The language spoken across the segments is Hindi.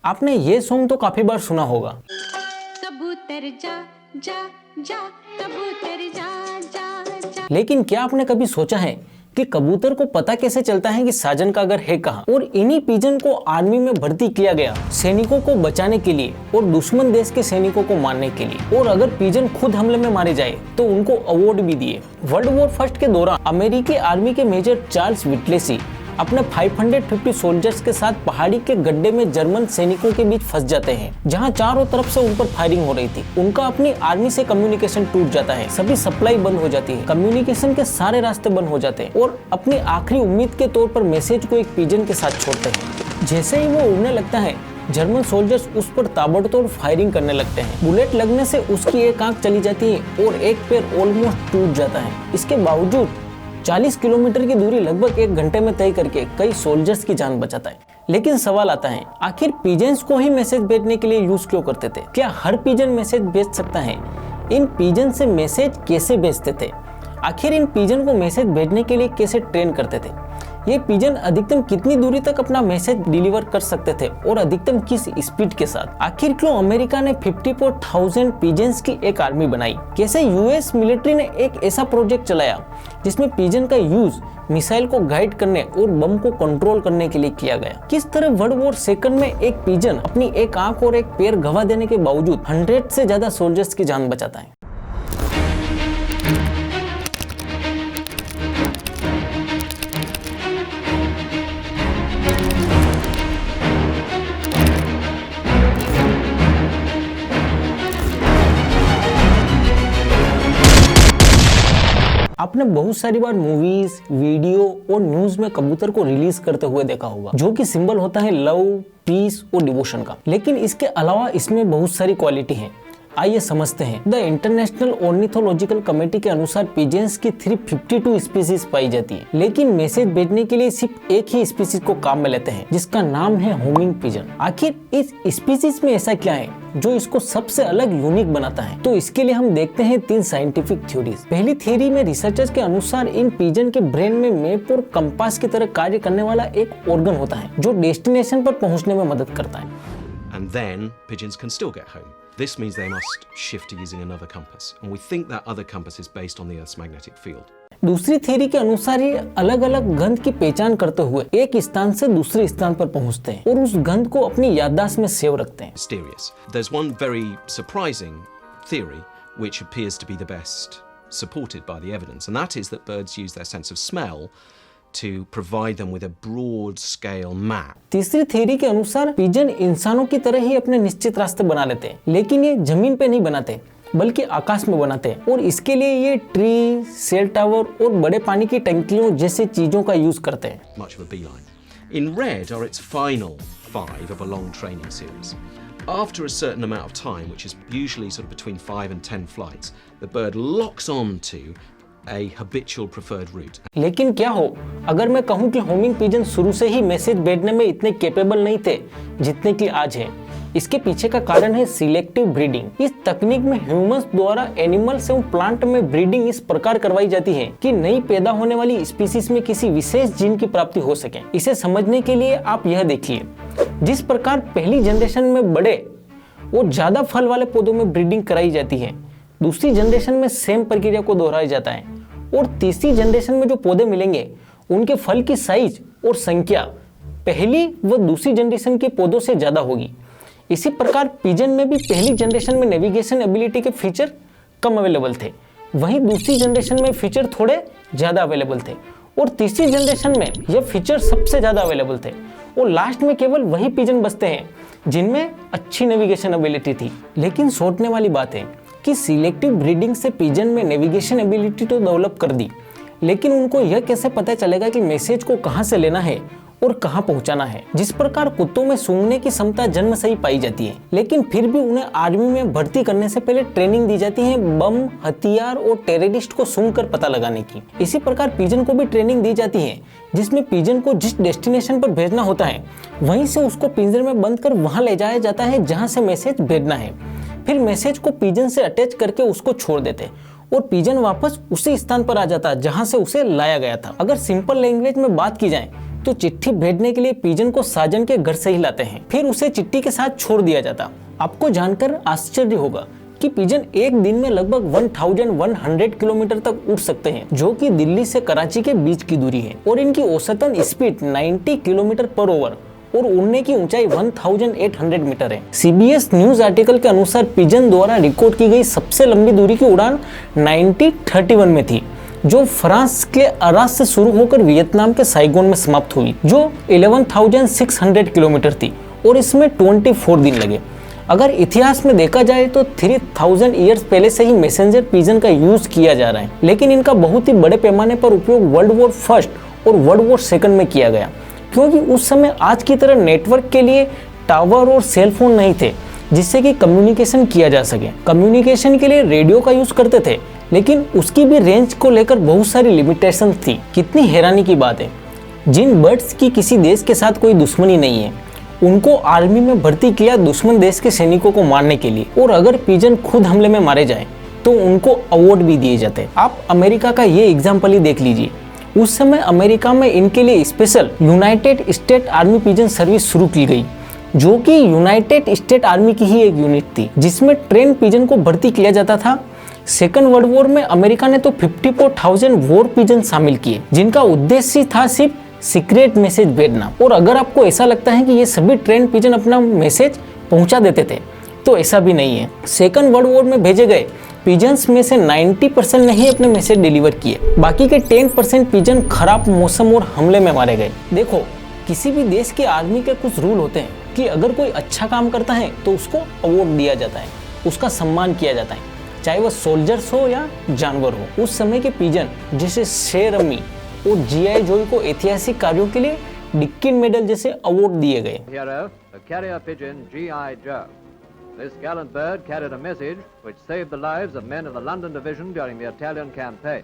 आपने ये सॉन्ग तो काफी बार सुना होगा। कबूतर जा जा जा, कबूतर जा जा जा। लेकिन क्या आपने कभी सोचा है कि कबूतर को पता कैसे चलता है कि साजन का घर है कहाँ? और इन्हीं पिजन को आर्मी में भर्ती किया गया सैनिकों को बचाने के लिए और दुश्मन देश के सैनिकों को मारने के लिए। और अगर पिजन खुद हमले में मारे जाए तो उनको अवार्ड भी दिए। वर्ल्ड वॉर फर्स्ट के दौरान अमेरिकी आर्मी के मेजर चार्ल्स विटलेसी अपने 550 सोल्जर्स के साथ पहाड़ी के गड्ढे में जर्मन सैनिकों के बीच फंस जाते हैं, जहां चारों तरफ से उन पर फायरिंग हो रही थी। उनका अपनी आर्मी से कम्युनिकेशन टूट जाता है, सभी सप्लाई बंद हो जाती है, कम्युनिकेशन के सारे रास्ते बंद हो जाते हैं और अपनी आखिरी उम्मीद के तौर पर मैसेज को एक पिजन के साथ छोड़ते हैं। जैसे ही वो उड़ने लगता है, जर्मन सोल्जर्स उस पर ताबड़तोड़ फायरिंग करने लगते हैं। बुलेट लगने से उसकी एक आंख चली जाती है और एक पैर ऑलमोस्ट टूट जाता है। इसके बावजूद 40 किलोमीटर की दूरी लगभग 1 घंटे में तय करके कई सोल्जर्स की जान बचाता है। लेकिन सवाल आता है, आखिर पिजन्स को ही मैसेज भेजने के लिए यूज क्यों करते थे? क्या हर पिजन मैसेज भेज सकता है? इन पिजन से मैसेज कैसे भेजते थे? आखिर इन पिजन को मैसेज भेजने के लिए कैसे ट्रेन करते थे? ये पिजन अधिकतम कितनी दूरी तक अपना मैसेज डिलीवर कर सकते थे और अधिकतम किस स्पीड के साथ? आखिर क्यों अमेरिका ने 54,000 पिजन्स की एक आर्मी बनाई? कैसे यूएस मिलिट्री ने एक ऐसा प्रोजेक्ट चलाया जिसमें पिजन का यूज मिसाइल को गाइड करने और बम को कंट्रोल करने के लिए किया गया? किस तरह वर्ल्ड वॉर सेकंड में एक पिजन अपनी एक आंख और एक पैर गंवा देने के बावजूद 100 से ज्यादा सोल्जर्स की जान बचाता है? आपने बहुत सारी बार मूवीज, वीडियो और न्यूज में कबूतर को रिलीज करते हुए देखा होगा, जो कि सिंबल होता है लव, पीस और डिवोशन का। लेकिन इसके अलावा इसमें बहुत सारी क्वालिटी हैं। आइए समझते हैं। द इंटरनेशनल ऑर्निथोलॉजिकल कमेटी के अनुसार पिजन्स की 352 स्पीसीज पाई जाती है, लेकिन मैसेज भेजने के लिए सिर्फ एक ही स्पीसीज को काम में लेते हैं, जिसका नाम है होमिंग पिजन। आखिर इस स्पीसीज में ऐसा क्या है जो इसको सबसे अलग यूनिक बनाता है? तो इसके लिए हम देखते हैं 3 साइंटिफिक थ्योरीज। पहली थ्योरी में रिसर्चर्स के अनुसार इन पिजन के ब्रेन में मैप और कंपास की तरह कार्य करने वाला एक ऑर्गन होता है जो डेस्टिनेशन पर पहुंचने में मदद करता है। And then pigeons can still get home. This means they must shift to using another compass, and we think that other compass is based on the Earth's magnetic field. दूसरी थ्योरी के अनुसार ये अलग अलग गंध की पहचान करते हुए एक स्थान से दूसरे स्थान पर पहुंचते हैं और उस गंध को अपनी याददाश्त में सेव रखते हैं। Mysterious. There's one very surprising theory which appears to be the best supported by the evidence, and that is that birds use their sense of smell to provide them with a broad scale map. तीसरी थ्योरी के अनुसार पिजन इंसानों की तरह ही अपने निश्चित रास्ते बना लेते हैं, लेकिन ये जमीन पे नहीं बनाते बल्कि आकाश में बनाते हैं, और इसके लिए ये ट्री, सेल टावर और बड़े पानी की टंकियों जैसे चीजों का यूज करते हैं। Much of a beeline. In red are its final 5 of a long training series. After a certain amount of time, which is usually sort of between 5 and 10 flights, the bird locks on to a habitual preferred route. लेकिन क्या हो अगर मैं कहूं कि होमिंग पिजन शुरू से ही मैसेज भेजने में इतने कैपेबल नहीं थे जितने कि आज हैं? इसके पीछे का कारण है सिलेक्टिव ब्रीडिंग। इस तकनीक में ह्यूमंस द्वारा एनिमल्स एवं प्लांट में ब्रीडिंग इस प्रकार करवाई जाती है कि नई पैदा होने वाली स्पीसीज में किसी विशेष जीन की प्राप्ति हो सके। इसे समझने के लिए आप यह देखिए, जिस प्रकार पहली जनरेशन में बड़े और ज्यादा फल वाले पौधों में ब्रीडिंग कराई जाती है, दूसरी जनरेशन में सेम प्रक्रिया को दोहराया जाता है और तीसरी जनरेशन में जो पौधे मिलेंगे उनके फल की साइज और संख्या पहली व दूसरी जनरेशन के पौधों से ज्यादा होगी। इसी प्रकार पिजन में भी पहली जनरेशन में नेविगेशन एबिलिटी के फीचर कम अवेलेबल थे, वहीं दूसरी जनरेशन में फीचर थोड़े ज्यादा अवेलेबल थे और तीसरी जनरेशन में यह फीचर सबसे ज्यादा अवेलेबल थे और लास्ट में केवल वही पिजन बचते हैं जिनमें अच्छी नेविगेशन एबिलिटी थी। लेकिन सोचने वाली बात है कि सिलेक्टिव ब्रीडिंग से पिजन में नेविगेशन एबिलिटी तो डेवलप कर दी, लेकिन उनको यह कैसे पता चलेगा कि मैसेज को कहां से लेना है और कहां पहुंचाना है? जिस प्रकार कुत्तों में सूंघने की क्षमता जन्म से ही पाई जाती है, लेकिन फिर भी उन्हें आर्मी में भर्ती करने से पहले ट्रेनिंग दी जाती है बम, हथियार और टेररिस्ट को सूंघकर पता लगाने की। इसी प्रकार पिजन को भी ट्रेनिंग दी जाती है, जिसमें पिजन को जिस डेस्टिनेशन पर भेजना होता है वहीं से उसको पिंजरे में बंद कर वहां ले जाया जाता है जहां से मैसेज भेजना है। फिर मैसेज को पिजन से अटैच करके उसको छोड़ देते और पिजन वापस उसी स्थान पर आ जाता जहां से उसे लाया गया था। अगर सिंपल लैंग्वेज में बात की जाए तो चिट्ठी भेजने के लिए पिजन को साजन के घर से ही लाते हैं, फिर उसे चिट्ठी के साथ छोड़ दिया जाता। आपको जानकर आश्चर्य होगा कि पिजन एक दिन में लगभग 1100 किलोमीटर तक उड़ सकते हैं, जो कि दिल्ली से कराची के बीच की दूरी है, और इनकी औसतन स्पीड 90 किलोमीटर पर आवर और उड़ने की ऊंचाई 1800 मीटर है। CBS न्यूज आर्टिकल के अनुसार पिजन द्वारा रिकॉर्ड की गई सबसे लंबी दूरी की उड़ान 1931 में थी, जो फ्रांस के अरास से शुरू होकर वियतनाम के साइगोन में समाप्त हुई, जो 11,600 किलोमीटर थी, और इसमें 24 दिन लगे। अगर इतिहास में देखा जाए तो 3000 ईयर्स पहले से ही मैसेंजर पिजन का यूज किया जा रहा है, लेकिन इनका बहुत ही बड़े पैमाने पर उपयोग वर्ल्ड वॉर फर्स्ट और वर्ल्ड वॉर सेकंड में किया गया, क्योंकि उस समय आज की तरह नेटवर्क के लिए टावर और सेल फोन नहीं थे जिससे कि कम्युनिकेशन किया जा सके। कम्युनिकेशन के लिए रेडियो का यूज करते थे, लेकिन उसकी भी रेंज को लेकर बहुत सारी लिमिटेशन थी। कितनी हैरानी की बात है, जिन बर्ड्स की किसी देश के साथ कोई दुश्मनी नहीं है, उनको आर्मी में भर्ती किया दुश्मन देश के सैनिकों को मारने के लिए, और अगर पिजन खुद हमले में मारे जाए तो उनको अवार्ड भी दिए जाते। आप अमेरिका का ये एग्जाम्पल ही देख लीजिए। उस समय अमेरिका में इनके लिए special United state army pigeon service शुरू की गई, जो कि यूनाइटेड स्टेट आर्मी की ही एक यूनिट थी, जिसमें ट्रेन पिजन को भर्ती किया जाता था। सेकेंड वर्ल्ड वॉर में अमेरिका ने तो 54,000 वॉर पिजन शामिल किए, जिनका उद्देश्य था सिर्फ सीक्रेट मैसेज भेजना। और अगर आपको ऐसा लगता है कि ये सभी ट्रेन पिजन अपना मैसेज पहुंचा देते थे, तो ऐसा भी नहीं है। सेकेंड वर्ल्ड वॉर में भेजे गए पिजन्स में से 90% ने ही अपने मैसेज डिलीवर किए, बाकी के 10% पिजन खराब मौसम और हमले में मारे गए। देखो, किसी भी देश की आर्मी के कुछ रूल होते हैं कि अगर कोई अच्छा काम करता है तो उसको अवार्ड दिया जाता है, उसका सम्मान किया जाता है, चाहे वह सोल्जर्स हो या जानवर हो। उस समय के पिजन जैसे शेर अम्मी और GI जोई को ऐतिहासिक कार्यों के लिए डिक्किन मेडल जैसे अवार्ड दिए गए। Hero, the carrier pigeon G.I. Joe. This gallant bird carried a message which saved the lives of men of the London Division during the Italian campaign.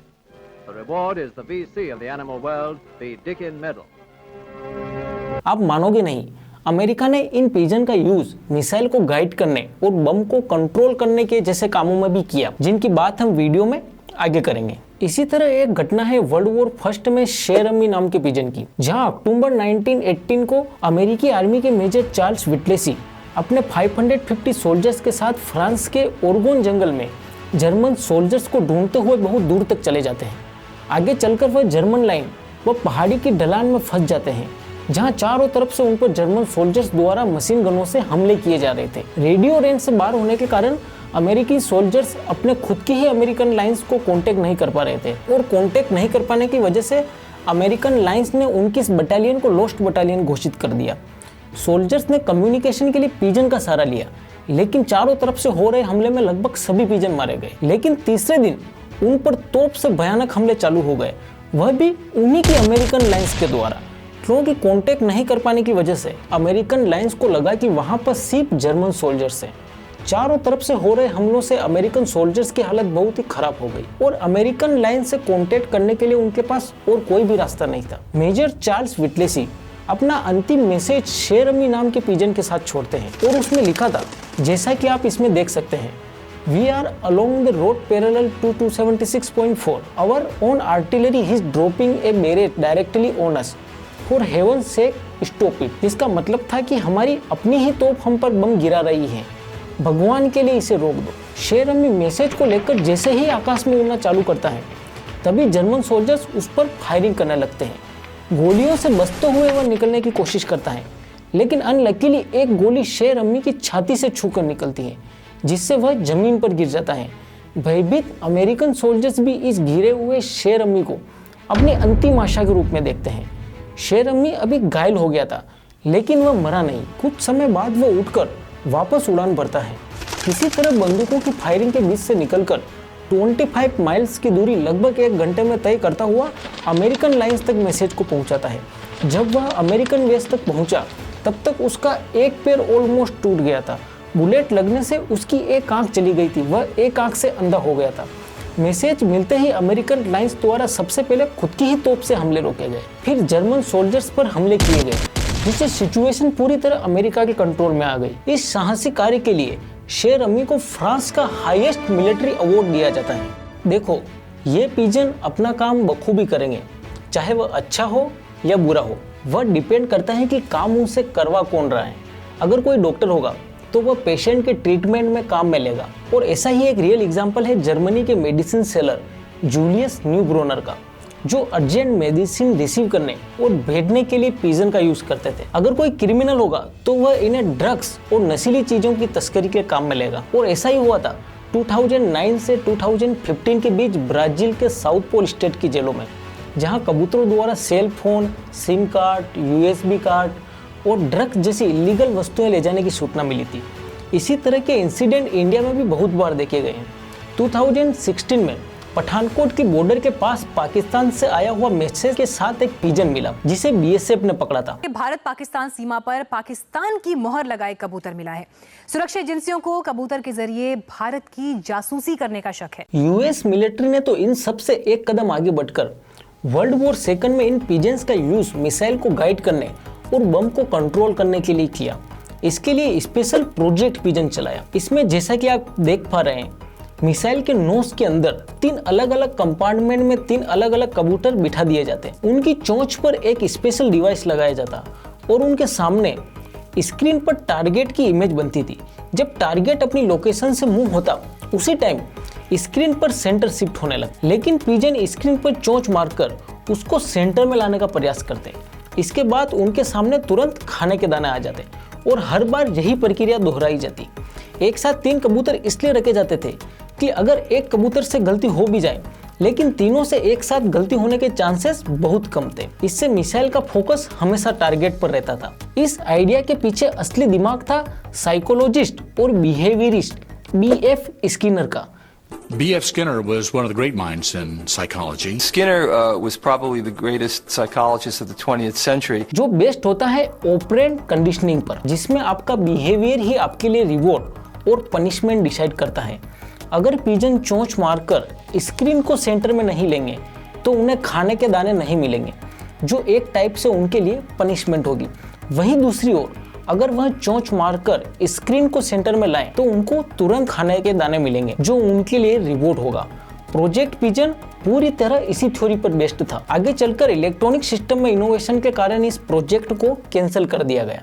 The reward is the VC of the animal world, the Dickin Medal. आप मानोगे नहीं, अमेरिका ने इन पिजन का यूज मिसाइल को गाइड करने और बम को कंट्रोल करने के जैसे कामों में भी किया, जिनकी बात हम वीडियो में आगे करेंगे। इसी तरह एक घटना है वर्ल्ड वॉर फर्स्ट में शेर अम्मी नाम के पिजन की, जहां अक्टूबर 1918 को अमेरिकी आर्मी के मेजर चार्ल्स विटलेसी अपने 550 सोल्जर्स के साथ फ्रांस के ओरगोन जंगल में जर्मन सोल्जर्स को ढूंढते हुए बहुत दूर तक चले जाते हैं। आगे चलकर वह जर्मन लाइन व पहाड़ी की ढलान में फंस जाते हैं, जहां चारों तरफ से उन पर जर्मन सोल्जर्स द्वारा मशीन गनों से हमले किए जा रहे थे। रेडियो रेंज से बाहर होने के कारण अमेरिकी सोल्जर्स अपने खुद की ही अमेरिकन लाइंस को कांटेक्ट नहीं कर पा रहे थे, और कांटेक्ट नहीं कर पाने की वजह से अमेरिकन लाइंस ने उनकी इस बटालियन को लोस्ट बटालियन घोषित कर दिया। सोल्जर्स ने कम्युनिकेशन के लिए पिजन का सहारा लिया, लेकिन चारों तरफ से हो रहे हमले में लगभग सभी पिजन मारे गए। लेकिन तीसरे दिन उन पर तोप से भयानक हमले चालू हो गए, वह भी उन्हीं की अमेरिकन लाइंस के द्वारा, क्योंकि कांटेक्ट नहीं कर पाने की वजह से अमेरिकन लाइंस को लगा कि वहां पर सिर्फ जर्मन सोल्जर्स हैं। चारों तरफ से हो रहे हमलों से अमेरिकन सोल्जर्स की हालत बहुत ही खराब हो गई, और अमेरिकन लाइन से कांटेक्ट करने के लिए उनके पास और कोई भी रास्ता नहीं था। मेजर चार्ल्स विटलेसी अपना अंतिम मैसेज शेर अम्मी नाम के पिजन के साथ छोड़ते हैं, और उसमें लिखा था, जैसा कि आप इसमें देख सकते हैं, We are along the road parallel to 276.4. Our own artillery is dropping a barrage directly on us. For heaven's sake, stop it. इसका मतलब था कि हमारी अपनी ही तोप हम पर बम गिरा रही है, भगवान के लिए इसे रोक दो। शेर अम्मी मैसेज को लेकर जैसे ही आकाश में उड़ना चालू करता है, तभी जर्मन सोल्जर्स उस पर फायरिंग करने लगते हैं। गोलियों से बचते हुए वह निकलने की कोशिश करता है, लेकिन अनलकीली एक गोली शेर अम्मी की छाती से छूकर निकलती है, जिससे वह जमीन पर गिर जाता है। भयभीत अमेरिकन सोल्जर्स भी इस गिरे हुए शेर अम्मी को अपनी अंतिम आशा के रूप में देखते हैं। शेर अम्मी अभी घायल हो गया था, लेकिन वह मरा नहीं। कुछ समय बाद वह उठकर वापस उड़ान भरता है, किसी तरह बंदूकों की फायरिंग के बीच से निकलकर 25 माइल्स की दूरी लगभग 1 घंटे में तय करता हुआ अमेरिकन लाइंस तक मैसेज को पहुंचाता है। जब वह अमेरिकन बेस तक पहुंचा, तब तक उसका एक पैर ऑलमोस्ट टूट गया था। बुलेट लगने से उसकी एक आंख चली गई थी, वह एक आंख से अंधा हो गया था। मैसेज मिलते ही अमेरिकन लाइंस द्वारा सबसे पहले खुद की ही तोप से हमले रोके गए, फिर जर्मन सोल्जर्स पर हमले किए गए, जिससे सिचुएशन पूरी तरह अमेरिका के कंट्रोल में आ गई। इस साहसिक कार्य के लिए शेर अम्मी को फ्रांस का हाईएस्ट मिलिट्री अवार्ड दिया जाता है। देखो, ये पिजन अपना काम बखूबी करेंगे, चाहे वह अच्छा हो या बुरा हो, वह डिपेंड करता है कि काम उनसे करवा कौन रहा है। अगर कोई डॉक्टर होगा तो वह पेशेंट के ट्रीटमेंट में काम में लेगा। और ऐसा ही एक रियल एग्जांपल है जर्मनी के मेडिसिन सेलर जूलियस न्यूब्रोनर का, जो अर्जेंट मेडिसिन रिसीव करने और भेजने के लिए पिजन का यूज करते थे। अगर कोई क्रिमिनल होगा तो वह इन्हें ड्रग्स और नशीली चीजों की तस्करी के काम में लेगा। और ऐसा ही हुआ था 2009 से 2015 के बीच ब्राजील के साउथ पोल स्टेट की जेलों में, जहां कबूतरों द्वारा cell phone, sim card, USB card और ड्रग्स जैसी इलीगल वस्तुएं ले जाने की सूचना मिली थी। इसी तरह के इंसिडेंट इंडिया में भी बहुत बार देखे गए हैं। 2016 में पठानकोट की बॉर्डर के पास पाकिस्तान से आया हुआ मैसेज के साथ एक पिजन मिला, जिसे BSF ने पकड़ा था। भारत पाकिस्तान सीमा पर पाकिस्तान की मोहर लगाए कबूतर मिला है। सुरक्षा एजेंसियों को कबूतर के जरिए भारत की जासूसी करने का शक है। US मिलिट्री ने तो इन सब से एक कदम आगे बढ़कर वर्ल्ड वॉर सेकंड में इन पिजन्स का यूज मिसाइल को गाइड करने और बम को कंट्रोल करने के लिए किया। इसके लिए स्पेशल प्रोजेक्ट पिजन चलाया। इसमें जैसा कि आप देख पा रहे हैं, मिसाइल के नोज के अंदर 3 अलग अलग कंपार्टमेंट में 3 अलग अलग कबूतर बिठा दिए जाते हैं। उनकी चोंच पर एक स्पेशल डिवाइस लगाया जाता और उनके सामने स्क्रीन पर टारगेट की इमेज बनती थी। जब टारगेट अपनी लोकेशन से मूव होता, उसी टाइम स्क्रीन पर सेंटर शिफ्ट होने लगा। लेकिन पिजन स्क्रीन पर चोंच मारकर उसको सेंटर में लाने का प्रयास करते। इसके बाद उनके सामने तुरंत खाने के दाने आ जाते और हर बार यही प्रक्रिया दोहराई जाती। एक साथ 3 कबूतर इसलिए रखे जाते थे कि अगर एक कबूतर से गलती हो भी जाए, लेकिन तीनों से एक साथ गलती होने के चांसेस बहुत कम थे। इससे मिसाइल का फोकस हमेशा टारगेट पर रहता था। इस आइडिया के पीछे असली दिमाग था साइकोलॉजिस्ट और बिहेवियरिस्ट B.F. स्किनर का। B.F. Skinner was one of the great minds in psychology. Skinner was probably the greatest psychologist of the 20th century. जो बेस्ट होता है ऑपरेंट कंडीशनिंग पर, जिसमें आपका बिहेवियर ही आपके लिए रिवॉर्ड और पनिशमेंट डिसाइड करता है। अगर पिजन चोंच मारकर स्क्रीन को सेंटर में नहीं लेंगे तो उन्हें खाने के दाने नहीं मिलेंगे, जो एक टाइप से उनके लिए पनिशमेंट होगी। वहीं दूसरी ओर अगर वह चोंच मारकर स्क्रीन को सेंटर में लाएं तो उनको तुरंत खाने के दाने मिलेंगे, जो उनके लिए रिवॉर्ड होगा। प्रोजेक्ट पिजन पूरी तरह इसी थ्योरी पर बेस्ड था। आगे चलकर इलेक्ट्रॉनिक सिस्टम में इनोवेशन के कारण इस प्रोजेक्ट को कैंसिल कर दिया गया।